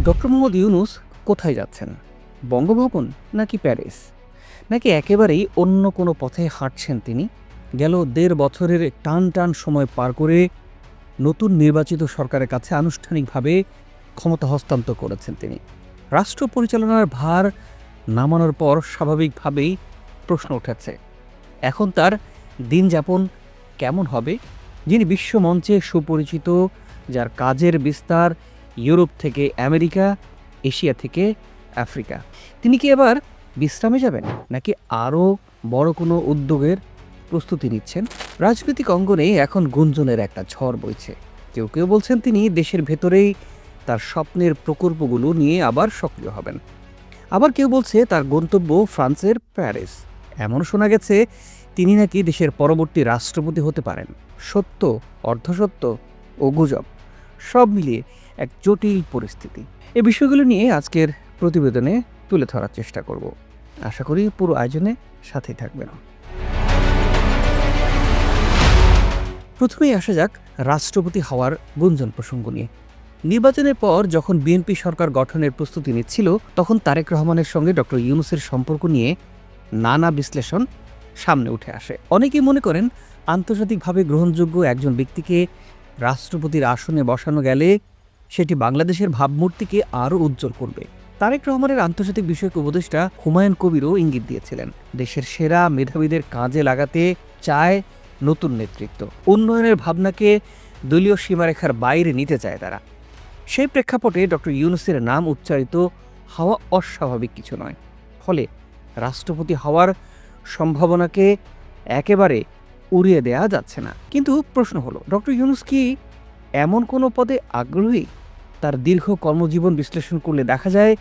Doctor Mohammad Yunus কোথায় যাচ্ছেন? বঙ্গভবন নাকি প্যারিস? নাকি একেবারেই অন্য কোনো পথে হাঁটছেন তিনি? গেল ১.৫ বছরের টান সময় পার করে নতুন নির্বাচিত সরকারের কাছে আনুষ্ঠানিকভাবে ক্ষমতা হস্তান্তর করেছেন তিনি। রাষ্ট্র পরিচালনার ভার নামানোর পর স্বাভাবিকভাবেই প্রশ্ন উঠেছে, এখন তার দিন যাপন কেমন হবে? যিনি বিশ্বমঞ্চে সুপরিচিত, যার কাজের বিস্তার ইউরোপ থেকে আমেরিকা, এশিয়া থেকে আফ্রিকা, তিনি কি এবার বিশ্রামে যাবেন নাকি আরও বড় কোনো উদ্যোগের প্রস্তুতি নিচ্ছেন? রাজনৈতিক অঙ্গনে এখন গুঞ্জনের একটা ঝড় বইছে। কেউ কেউ বলছেন তিনি দেশের ভেতরেই তার স্বপ্নের প্রকল্পগুলো নিয়ে আবার সক্রিয় হবেন। আবার কেউ বলছে তার গন্তব্য ফ্রান্সের প্যারিস। এমন শোনা গেছে তিনি নাকি দেশের পরবর্তী রাষ্ট্রপতি হতে পারেন। সত্য, অর্ধসত্য ও গুজব সব মিলিয়ে এক জটিল পরিস্থিতি। এই বিষয়গুলো নিয়ে আজকের প্রতিবেদনে তুলে ধরার চেষ্টা করব। আশা করি পুরো আয়োজনে সাথেই থাকবেন। প্রথমেই আসা যাক রাষ্ট্রপতি হওয়ার গুঞ্জন প্রসঙ্গ নিয়ে। নির্বাচনের পর যখন বিএনপি সরকার গঠনের প্রস্তুতি নিচ্ছিল, তখন তারেক রহমানের সঙ্গে ডক্টর ইউনূসের সম্পর্ক নিয়ে নানা বিশ্লেষণ সামনে উঠে আসে। অনেকেই মনে করেন আন্তর্জাতিকভাবে গ্রহণযোগ্য একজন ব্যক্তিকে রাষ্ট্রপতির আসনে বসানো গেলে সেটি বাংলাদেশের ভাবমূর্তিকে আরও উজ্জ্বল করবে। তারেক রহমানের আন্তর্জাতিক বিষয়ক উপদেষ্টা হুমায়ুন কবিরও ইঙ্গিত দিয়েছিলেন, দেশের সেরা মেধাবীদের কাজে লাগাতে চায় নতুন নেতৃত্ব। উন্নয়নের ভাবনাকে দলীয় সীমারেখার বাইরে নিতে চায় তারা। সেই প্রেক্ষাপটে ডক্টর ইউনূসের নাম উচ্চারিত হওয়া অস্বাভাবিক কিছু নয়। ফলে রাষ্ট্রপতি হওয়ার সম্ভাবনাকে একেবারে উড়িয়ে দেওয়া যাচ্ছে না। কিন্তু প্রশ্ন হলো, ডক্টর ইউনূস কি এমন কোনো পদে আগ্রহী? তার দীর্ঘ কর্মজীবন বিশ্লেষণ করলে দেখা যায়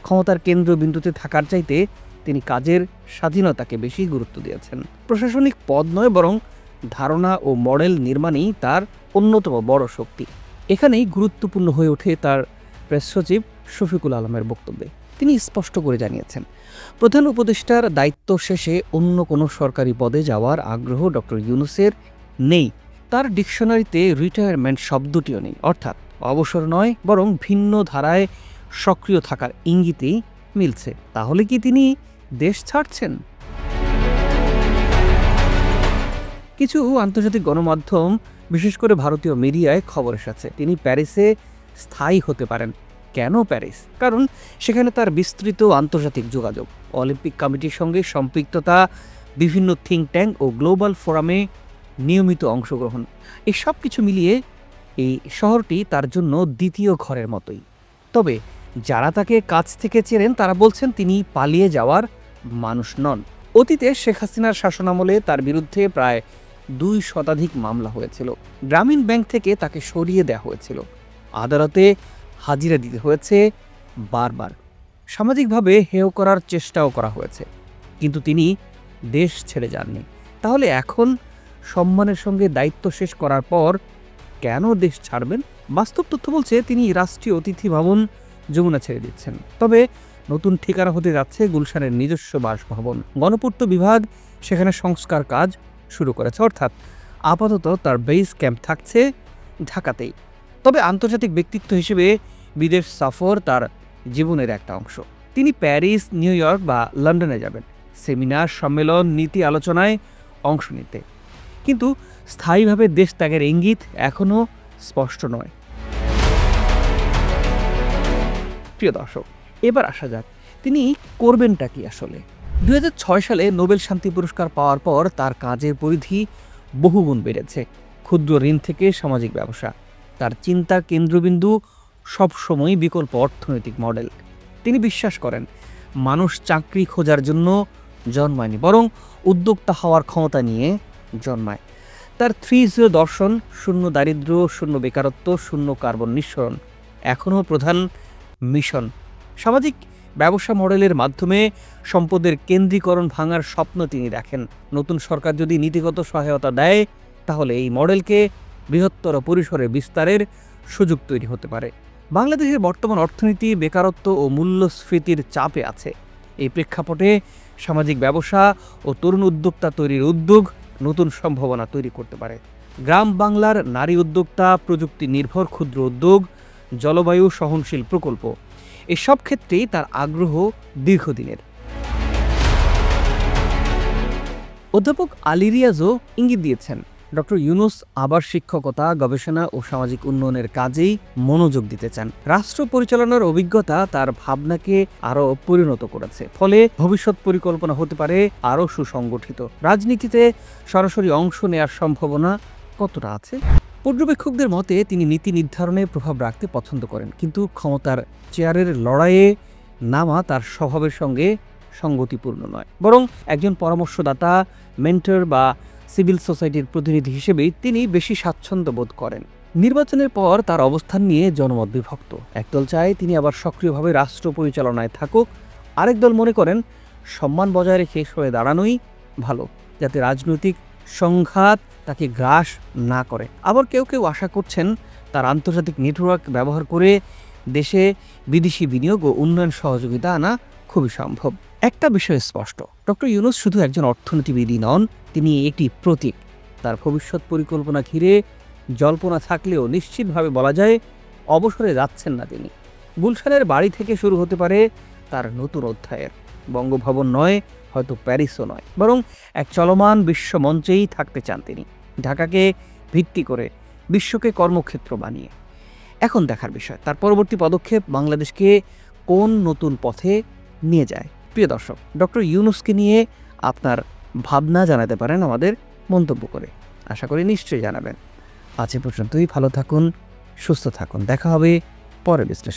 ক্ষমতার কেন্দ্রবিন্দুতে থাকার চাইতে তিনি কাজের স্বাধীনতাকে বেশি গুরুত্ব দিয়েছেন। প্রশাসনিক পদ নয়, বরং ধারণা ও মডেল নির্মাণই তার অন্যতম বড় শক্তি। এখানেই গুরুত্বপূর্ণ হয়ে ওঠে তার প্রেস সচিব শফিকুল আলমের বক্তব্যে। তিনি স্পষ্ট করে জানিয়েছেন, প্রধান উপদেষ্টার দায়িত্ব শেষে অন্য কোনো সরকারি পদে যাওয়ার আগ্রহ ডক্টর ইউনূসের নেই। তার ডিকশনারিতে রিটায়ারমেন্ট শব্দটিও নেই, অর্থাৎ অবসর নয়, বরং ভিন্ন ধারায় সক্রিয় থাকার ইঙ্গিতেই মিলছে। তাহলে কি তিনি দেশ ছাড়ছেন? কিছু আন্তর্জাতিক গণমাধ্যম, বিশেষ করে ভারতীয় মিডিয়ায় খবর এসেছে তিনি প্যারিসে স্থায়ী হতে পারেন। কেন প্যারিস? কারণ সেখানে তার বিস্তৃত আন্তর্জাতিক যোগাযোগ, অলিম্পিক কমিটির সঙ্গে সম্পৃক্ততা, বিভিন্ন থিঙ্ক ট্যাঙ্ক ও গ্লোবাল ফোরামে নিয়মিত অংশগ্রহণ, এই সব কিছু মিলিয়ে এই শহরটি তার জন্য দ্বিতীয় ঘরের মতোই। তবে যারা তাকে কাছ থেকে চেনেন তারা বলছেন তিনি পালিয়ে যাওয়ার মানুষ নন। অতীতে শেখ হাসিনার শাসনামলে তার বিরুদ্ধে প্রায় ২ শতাধিক মামলা হয়েছিল। গ্রামীণ ব্যাংক থেকে তাকে সরিয়ে দেওয়া হয়েছিল। আদালতে হাজিরা দিতে হয়েছে বারবার। সামাজিকভাবে হেয় করার চেষ্টাও করা হয়েছে, কিন্তু তিনি দেশ ছেড়ে যাননি। তাহলে এখন সম্মানের সঙ্গে দায়িত্ব শেষ করার পর কেন দেশ ছাড়বেন? বাস্তব তথ্য বলছে তিনি রাষ্ট্রীয় অতিথি ভবন যমুনা ছেড়ে দিচ্ছেন। তবে নতুন ঠিকানা হতে যাচ্ছে গুলশানের নিজস্ব বাসভবন। গণপূর্ত বিভাগ সেখানে সংস্কার কাজ শুরু করেছে, অর্থাৎ আপাতত তার বেস ক্যাম্প থাকছে ঢাকাতেই। তবে আন্তর্জাতিক ব্যক্তিত্ব হিসেবে বিদেশ সফর তার জীবনের একটা অংশ। তিনি প্যারিস, নিউ ইয়র্ক বা লন্ডনে যাবেন সেমিনার, সম্মেলন, নীতি আলোচনায় অংশ নিতে। কিন্তু স্থায়ীভাবে দেশ ত্যাগের ইঙ্গিত এখনও স্পষ্ট নয়। প্রিয় দর্শক, এবার আসা যাক তিনি করবেনটা কি আসলে। ২০০৬ সালে নোবেল শান্তি পুরস্কার পাওয়ার পর তার কাজের পরিধি বহুগুণ বেড়েছে। ক্ষুদ্র ঋণ থেকে সামাজিক ব্যবসা, তার চিন্তার কেন্দ্রবিন্দু সবসময় বিকল্প অর্থনৈতিক মডেল। তিনি বিশ্বাস করেন মানুষ চাকরি খোঁজার জন্য জন্মায়নি, বরং উদ্যোক্তা হওয়ার ক্ষমতা নিয়ে জন্মায়। তার 3-0 দর্শন, শূন্য দারিদ্র্য, শূন্য বেকারত্ব, শূন্য কার্বন নিঃসরণ এখনও প্রধান মিশন। সামাজিক ব্যবসা মডেলের মাধ্যমে সম্পদের কেন্দ্রীকরণ ভাঙার স্বপ্ন তিনি দেখেন। নতুন সরকার যদি নীতিগত সহায়তা দেয়, তাহলে এই মডেলকে বৃহত্তর পরিসরে বিস্তারের সুযোগ তৈরি হতে পারে। বাংলাদেশের বর্তমান অর্থনীতি বেকারত্ব ও মূল্যস্ফীতির চাপে আছে। এই প্রেক্ষাপটে সামাজিক ব্যবসা ও তরুণ উদ্যোক্তা তৈরির উদ্যোগ নতুন সম্ভাবনা তৈরি করতে পারে। গ্রাম বাংলার নারী উদ্যোক্তা, প্রযুক্তি নির্ভর ক্ষুদ্র উদ্যোগ, জলবায়ু সহনশীল প্রকল্প, এসব ক্ষেত্রেই তার আগ্রহ দীর্ঘদিনের। অধ্যাপক আলী রিয়াজও ইঙ্গিত দিয়েছেন ডক্টর ইউনূস আবার শিক্ষকতা, গবেষণা ও সামাজিক উন্নয়নের কাজেই মনোযোগ দিতে চান। রাষ্ট্র পরিচালনার অভিজ্ঞতা তার ভাবনাকে আরও পরিণত করেছে, ফলে ভবিষ্যৎ পরিকল্পনা হতে পারে আরও সুসংগঠিত। রাজনীতিতে সরাসরি অংশ নেয়ার সম্ভাবনা কতটা আছে? পর্যবেক্ষকদের মতে তিনি নীতি নির্ধারণে প্রভাব রাখতে পছন্দ করেন, কিন্তু ক্ষমতার চেয়ারের লড়াইয়ে নামা তার স্বভাবের সঙ্গে সঙ্গতিপূর্ণ নয়। বরং একজন পরামর্শদাতা, মেন্টর বা সিভিল সোসাইটির প্রতিনিধি হিসেবেই তিনি বেশি স্বাচ্ছন্দ্য বোধ করেন। নির্বাচনের পর তার অবস্থান নিয়ে জনমত বিভক্ত। একদল চায় তিনি আবার সক্রিয়ভাবে রাষ্ট্র পরিচালনায় থাকুক, আরেক দল মনে করেন সম্মান বজায় রেখে সরে দাঁড়ানোই ভালো, যাতে রাজনৈতিক সংঘাত তাকে গ্রাস না করে। আবার কেউ কেউ আশা করছেন তার আন্তর্জাতিক নেটওয়ার্ক ব্যবহার করে দেশে বিদেশি বিনিয়োগ ও উন্নয়ন সহযোগিতা আনা খুবই সম্ভব। একটা বিষয় স্পষ্ট, ডক্টর ইউনূস শুধু একজন অর্থনীতিবিদই নন, তিনি একটি প্রতীক। তার ভবিষ্যৎ পরিকল্পনা ঘিরে জল্পনা থাকলেও নিশ্চিতভাবে বলা যায় অবসরে যাচ্ছেন না তিনি। গুলশানের বাড়ি থেকে শুরু হতে পারে তার নতুন অধ্যায়ের। বঙ্গভবন নয়, হয়তো প্যারিসও নয়, বরং এক চলমান বিশ্বমঞ্চেই থাকতে চান তিনি, ঢাকাকে ভিত্তি করে, বিশ্বকে কর্মক্ষেত্র বানিয়ে। এখন দেখার বিষয় তার পরবর্তী পদক্ষেপ বাংলাদেশকে কোন নতুন পথে নিয়ে যায়। প্রিয় দর্শক, ডক্টর ইউনূসকে নিয়ে আপনার ভাবনা জানাতে পারেন আমাদের মন্তব্য করে। আশা করি নিশ্চয়ই জানাবেন। আজ এ পর্যন্তই। ভালো থাকুন, সুস্থ থাকুন। দেখা হবে পরের বিশ্লেষণ।